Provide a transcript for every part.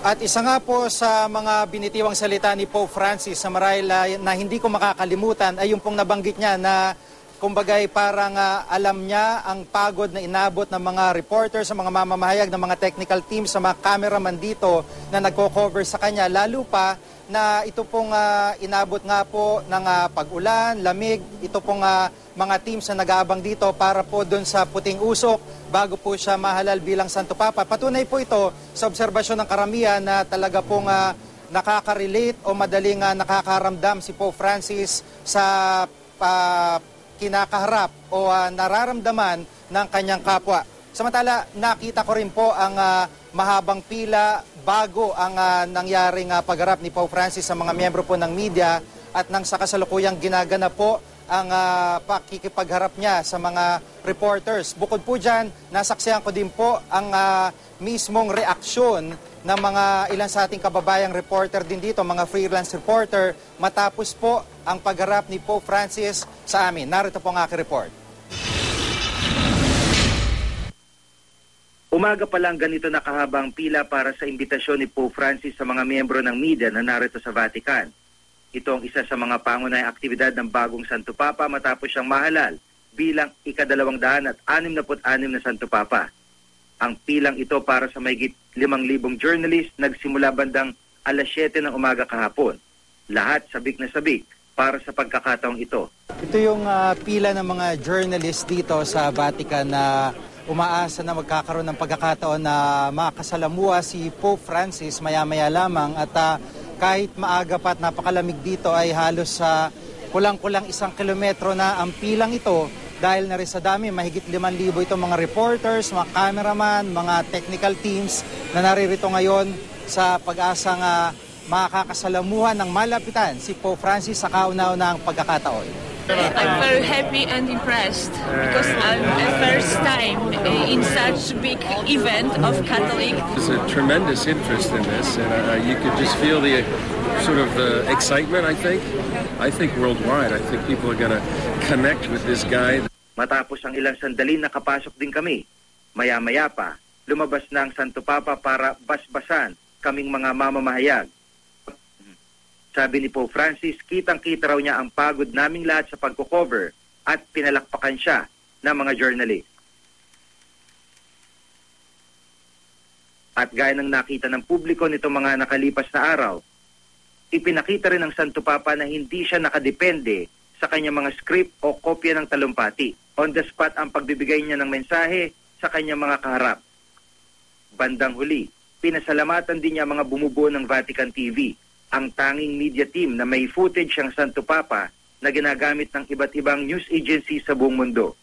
At isa nga po sa mga binitiwang salita ni Pope Francis sa marahil na hindi ko makakalimutan ay yung pong nabanggit niya na kumbagay parang alam niya ang pagod na inabot ng mga reporters, sa mga mamamahayag ng mga technical team, sa mga cameraman dito na nagko-cover sa kanya. Lalo pa na ito pong inabot nga po ng pag-ulan, lamig, ito pong mga teams na nag-aabang dito para po doon sa puting usok bago po siya mahalal bilang Santo Papa. Patunay po ito sa obserbasyon ng karamihan na talaga pong nakaka-relate o madaling nakakaramdam si Pope Francis sa kinakaharap o nararamdaman ng kanyang kapwa. Samantala, nakita ko rin po ang mahabang pila bago ang nangyaring pagharap ni Pope Francis sa mga miyembro po ng media at nang sa kasalukuyang ginaganap po ang pakikipagharap niya sa mga reporters. Bukod po dyan, nasaksihan ko din po ang mismong reaksyon ng mga ilan sa ating kababayang reporter din dito, mga freelance reporter, matapos po ang pagharap ni Pope Francis sa amin. Narito po ang aking report. Umaga pa lang ganito na kahabang pila para sa imbitasyon ni Pope Francis sa mga miyembro ng media na narito sa Vatican. Ito ang isa sa mga pangunahing aktibidad ng bagong Santo Papa matapos siyang mahalal bilang ika-266 na Santo Papa. Ang pilang ito para sa mahigit 5,000 journalist nagsimula bandang alas 7 ng umaga kahapon. Lahat sabik na sabik para sa pagkakataong ito. Ito yung pila ng mga journalist dito sa Vatican na umaasa na magkakaroon ng pagkakataon na makasalamuha si Pope Francis maya-maya lamang at kahit maaga pa at napakalamig dito ay halos kulang-kulang 1 kilometro na ang pilang ito dahil na rin sa dami, mahigit 5,000 itong mga reporters, mga cameraman, mga technical teams na naririto ngayon sa pag-asang makakasalamuhan ng malapitan si Pope Francis sa kauna-unahang pagkakataon. I'm very happy and impressed because I'm a first time in such big event of Catholic. There's a tremendous interest in this and you could just feel the sort of excitement, I think. I think worldwide, I think people are going to connect with this guy. Matapos ang ilang sandali nakapasok din kami. Maya-maya pa, lumabas na ang Santo Papa para basbasan kaming mga mamamahayag. Sabi ni Pope Francis, kitang-kita raw niya ang pagod naming lahat sa pagko-cover at pinalakpakan siya ng mga journalist. At gaya ng nakita ng publiko nito mga nakalipas na araw, ipinakita rin ng Santo Papa na hindi siya nakadepende sa kanyang mga script o kopya ng talumpati. On the spot ang pagbibigay niya ng mensahe sa kanyang mga kaharap. Bandang huli, pinasalamatan din niya mga bumubuo ng Vatican TV, ang tanging media team na may footage ang Santo Papa na ginagamit ng iba't ibang news agency sa buong mundo.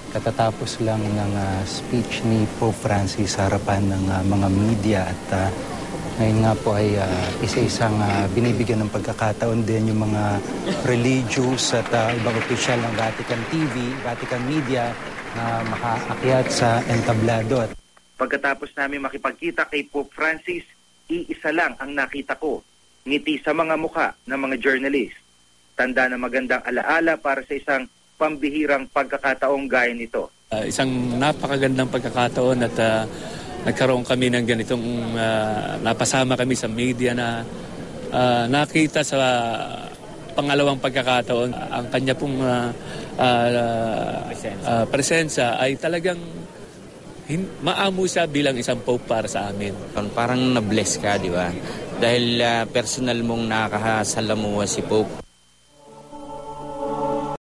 Katatapos lang ng speech ni Pope Francis sa harapan ng mga media at ngayon nga po ay isa-isang binibigyan ng pagkakataon din yung mga religious at ibang opisyal ng Vatican TV, Vatican Media na makaakyat sa entablado. Pagkatapos namin makipagkita kay Pope Francis, iisa lang ang nakita ko. Ngiti sa mga mukha ng mga journalist. Tanda na magandang alaala para sa isang pambihirang pagkakataong gaya nito. Isang napakagandang pagkakataon at nagkaroon kami ng ganitong napasama kami sa media na nakita sa pangalawang pagkakataon ang kanya pong presensya ay talagang maamo siya bilang isang pope para sa amin. Parang na-bless ka, di ba? Dahil personal mong nakakasalamuha si Pope.